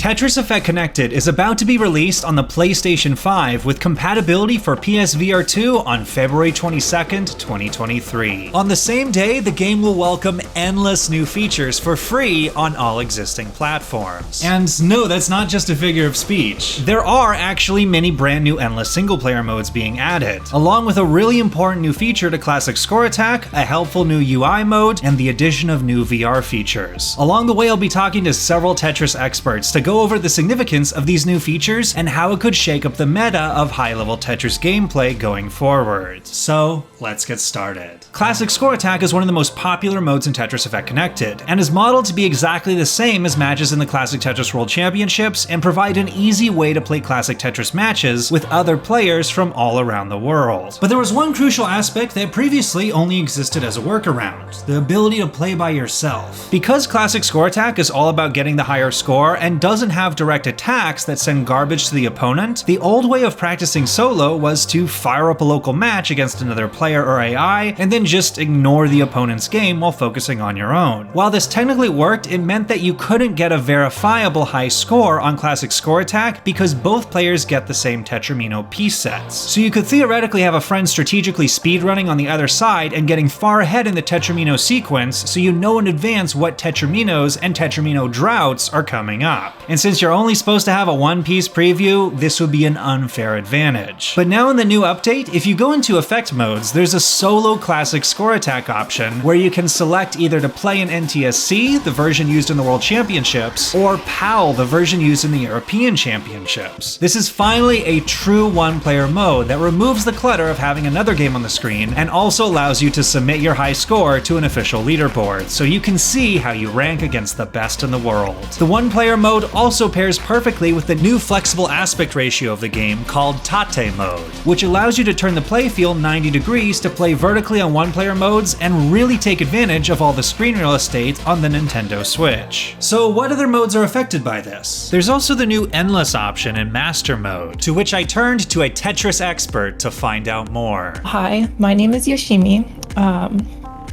Tetris Effect Connected is about to be released on the PlayStation 5 with compatibility for PS VR2 on February 22nd, 2023. On the same day, the game will welcome endless new features for free on all existing platforms. And no, that's not just a figure of speech. There are actually many brand new endless single-player modes being added, along with a really important new feature to Classic Score Attack, a helpful new UI mode, and the addition of new VR features. Along the way, I'll be talking to several Tetris experts to go over the significance of these new features and how it could shake up the meta of high-level Tetris gameplay going forward. So, let's get started. Classic Score Attack is one of the most popular modes in Tetris Effect Connected, and is modeled to be exactly the same as matches in the Classic Tetris World Championships and provide an easy way to play Classic Tetris matches with other players from all around the world. But there was one crucial aspect that previously only existed as a workaround: the ability to play by yourself. Because Classic Score Attack is all about getting the higher score and doesn't have direct attacks that send garbage to the opponent, the old way of practicing solo was to fire up a local match against another player or AI, and then just ignore the opponent's game while focusing on your own. While this technically worked, it meant that you couldn't get a verifiable high score on Classic Score Attack because both players get the same Tetramino piece sets. So you could theoretically have a friend strategically speedrunning on the other side and getting far ahead in the Tetramino sequence, so you know in advance what Tetraminos and Tetramino droughts are coming up. And since you're only supposed to have a one-piece preview, this would be an unfair advantage. But now in the new update, if you go into effect modes, there's a solo Classic Score Attack option where you can select either to play in NTSC, the version used in the World Championships, or PAL, the version used in the European Championships. This is finally a true one-player mode that removes the clutter of having another game on the screen and also allows you to submit your high score to an official leaderboard, so you can see how you rank against the best in the world. The one-player mode also pairs perfectly with the new flexible aspect ratio of the game called Tate mode, which allows you to turn the playfield 90 degrees to play vertically on one-player modes and really take advantage of all the screen real estate on the Nintendo Switch. So what other modes are affected by this? There's also the new Endless option in Master mode, to which I turned to a Tetris expert to find out more. Hi, my name is Yoshimi.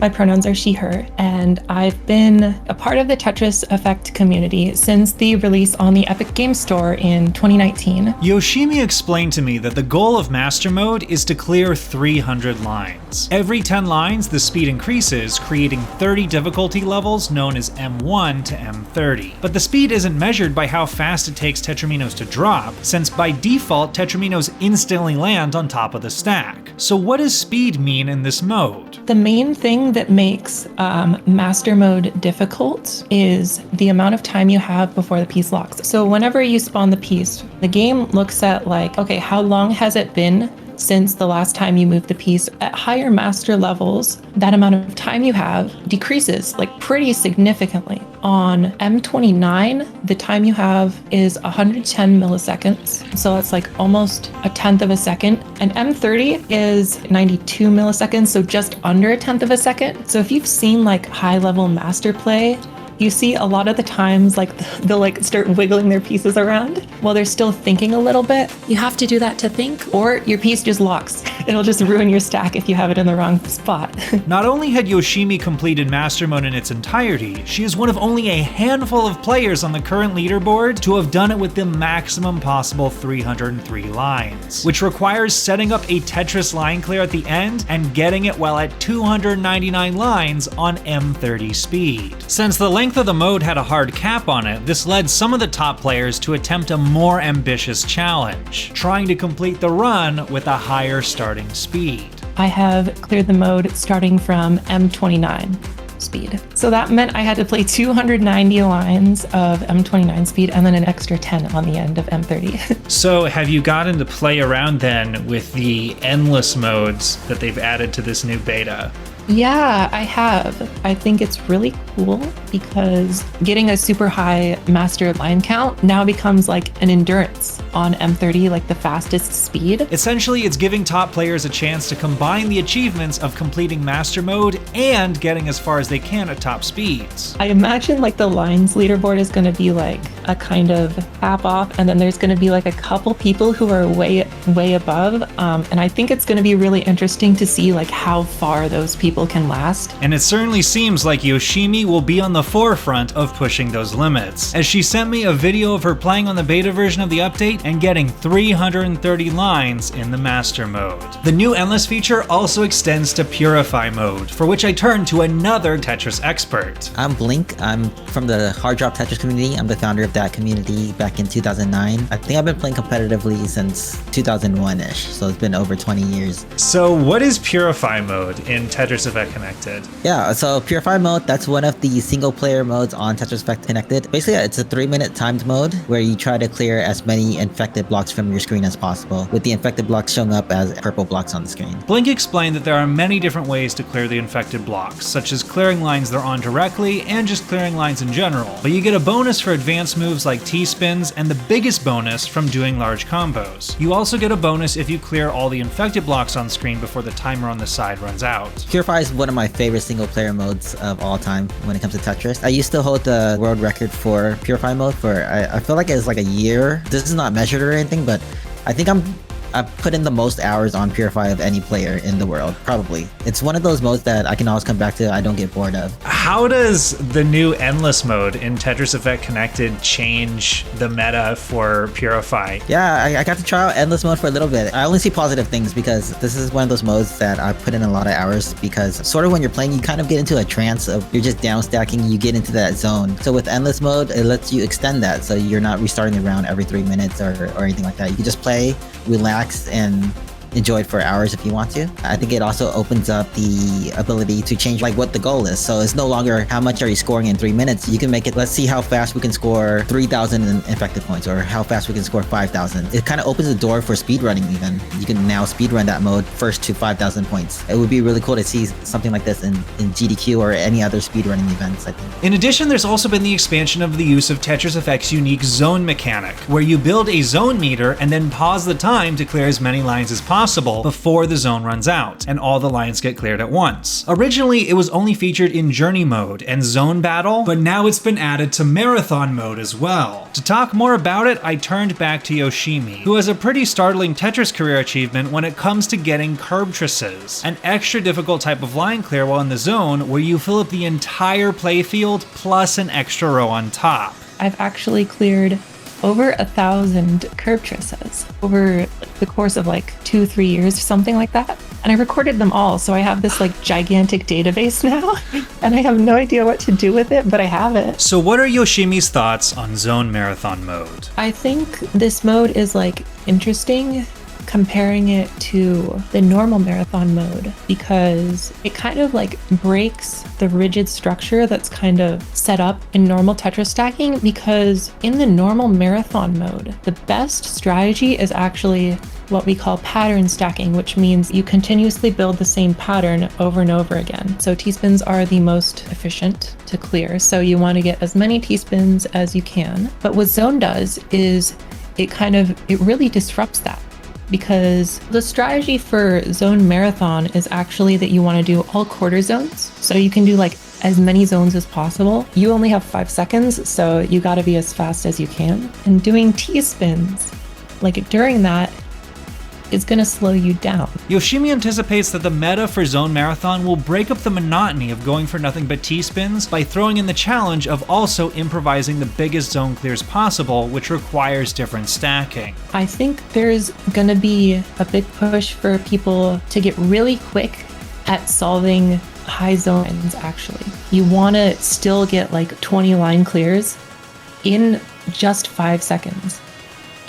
My pronouns are she, her, and I've been a part of the Tetris Effect community since the release on the Epic Games Store in 2019. Yoshimi explained to me that the goal of Master Mode is to clear 300 lines. Every 10 lines, the speed increases, creating 30 difficulty levels known as M1 to M30. But the speed isn't measured by how fast it takes Tetraminos to drop, since by default, Tetraminos instantly land on top of the stack. So what does speed mean in this mode? The main thing that makes Master Mode difficult is the amount of time you have before the piece locks. So whenever you spawn the piece, the game looks at like, okay, how long has it been since the last time you moved the piece? At higher master levels, that amount of time you have decreases like pretty significantly. On M29, the time you have is 110 milliseconds. So that's like almost a tenth of a second. And M30 is 92 milliseconds, so just under a tenth of a second. So if you've seen like high level master play, you see a lot of the times like they'll like start wiggling their pieces around while they're still thinking a little bit. You have to do that to think, or your piece just locks. It'll just ruin your stack if you have it in the wrong spot. Not only had Yoshimi completed Master Mode in its entirety, she is one of only a handful of players on the current leaderboard to have done it with the maximum possible 303 lines, which requires setting up a Tetris line clear at the end and getting it while at 299 lines on M30 speed. Since the length of the mode had a hard cap on it, this led some of the top players to attempt a more ambitious challenge, trying to complete the run with a higher starting speed. I have cleared the mode starting from M29 speed. So that meant I had to play 290 lines of M29 speed and then an extra 10 on the end of M30. So have you gotten to play around then with the endless modes that they've added to this new beta? Yeah, I have. I think it's really cool because getting a super high master line count now becomes like an endurance on M30, like the fastest speed. Essentially, it's giving top players a chance to combine the achievements of completing master mode and getting as far as they can at top speeds. I imagine like the lines leaderboard is going to be like a kind of tap off, and then there's going to be like a couple people who are way above. And I think it's going to be really interesting to see like how far those people people can last. And it certainly seems like Yoshimi will be on the forefront of pushing those limits, as she sent me a video of her playing on the beta version of the update and getting 330 lines in the master mode. The new Endless feature also extends to Purify Mode, for which I turned to another Tetris expert. I'm Blink. I'm from the Hard Drop Tetris community. I'm the founder of that community back in 2009. I think I've been playing competitively since 2001-ish, so it's been over 20 years. So what is Purify Mode in Tetris Effect Connected? Yeah, so Purify Mode, that's one of the single player modes on Tetris Effect Connected. Basically, it's a 3-minute timed mode where you try to clear as many infected blocks from your screen as possible, with the infected blocks showing up as purple blocks on the screen. Blink explained that there are many different ways to clear the infected blocks, such as clearing lines they're on directly and just clearing lines in general. But you get a bonus for advanced moves like T-spins, and the biggest bonus from doing large combos. You also get a bonus if you clear all the infected blocks on screen before the timer on the side runs out. Purify is one of my favorite single player modes of all time when it comes to Tetris. I used to hold the world record for Purify Mode for, I feel like it's like a year. This is not measured or anything, but I think I've put in the most hours on Purify of any player in the world, probably. It's one of those modes that I can always come back to, I don't get bored of. How does the new Endless mode in Tetris Effect Connected change the meta for Purify? Yeah, I got to try out Endless mode for a little bit. I only see positive things because this is one of those modes that I put in a lot of hours, because sort of when you're playing, you kind of get into a trance of you're just down stacking, you get into that zone. So with Endless mode, it lets you extend that, so you're not restarting the round every 3 minutes or anything like that. You can just play, relax, and enjoy it for hours if you want to. I think it also opens up the ability to change like what the goal is. So it's no longer how much are you scoring in 3 minutes. You can make it, let's see how fast we can score 3,000 infected points, or how fast we can score 5,000. It kind of opens the door for speedrunning even. You can now speedrun that mode first to 5,000 points. It would be really cool to see something like this in GDQ or any other speedrunning events, I think. In addition, there's also been the expansion of the use of Tetris Effect's unique zone mechanic, where you build a zone meter and then pause the time to clear as many lines as possible before the zone runs out, and all the lines get cleared at once. Originally, it was only featured in Journey mode and Zone Battle, but now it's been added to Marathon mode as well. To talk more about it, I turned back to Yoshimi, who has a pretty startling Tetris career achievement when it comes to getting curbtresses, an extra difficult type of line clear while in the zone where you fill up the entire playfield plus an extra row on top. I've actually cleared over 1,000 curbtresses over the course of like 2-3 years, something like that. And I recorded them all, so I have this like gigantic database now, and I have no idea what to do with it, but I have it. So what are Yoshimi's thoughts on Zone Marathon mode? I think this mode is like interesting comparing it to the normal marathon mode, because it kind of like breaks the rigid structure that's kind of set up in normal Tetris stacking, because in the normal marathon mode, the best strategy is actually what we call pattern stacking, which means you continuously build the same pattern over and over again. So T-spins are the most efficient to clear, so you want to get as many T-spins as you can. But what Zone does is it really disrupts that, because the strategy for Zone Marathon is actually that you want to do all quarter zones. So you can do like as many zones as possible. You only have 5 seconds, so you got to be as fast as you can. And doing T-spins, like during that, is going to slow you down. Yoshimi anticipates that the meta for Zone Marathon will break up the monotony of going for nothing but T-spins by throwing in the challenge of also improvising the biggest zone clears possible, which requires different stacking. I think there's going to be a big push for people to get really quick at solving high zones, actually. You want to still get like 20 line clears in just 5 seconds.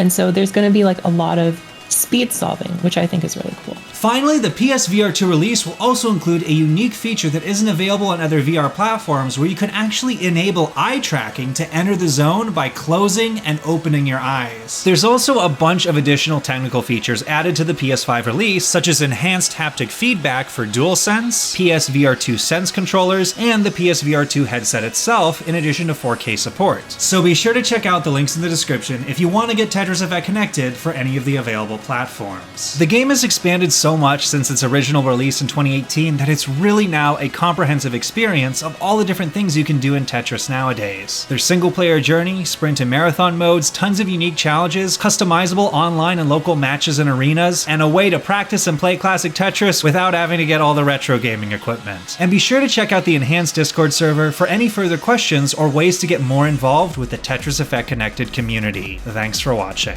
And so there's going to be like a lot of speed solving, which I think is really cool. Finally, the PS VR2 release will also include a unique feature that isn't available on other VR platforms, where you can actually enable eye tracking to enter the zone by closing and opening your eyes. There's also a bunch of additional technical features added to the PS5 release, such as enhanced haptic feedback for DualSense, PS VR2 Sense controllers, and the PS VR2 headset itself, in addition to 4K support. So be sure to check out the links in the description if you want to get Tetris Effect Connected for any of the available platforms. The game has expanded so so much since its original release in 2018 that it's really now a comprehensive experience of all the different things you can do in Tetris nowadays. There's single-player journey, sprint and marathon modes, tons of unique challenges, customizable online and local matches and arenas, and a way to practice and play classic Tetris without having to get all the retro gaming equipment. And be sure to check out the enhanced Discord server for any further questions or ways to get more involved with the Tetris Effect connected community. Thanks for watching.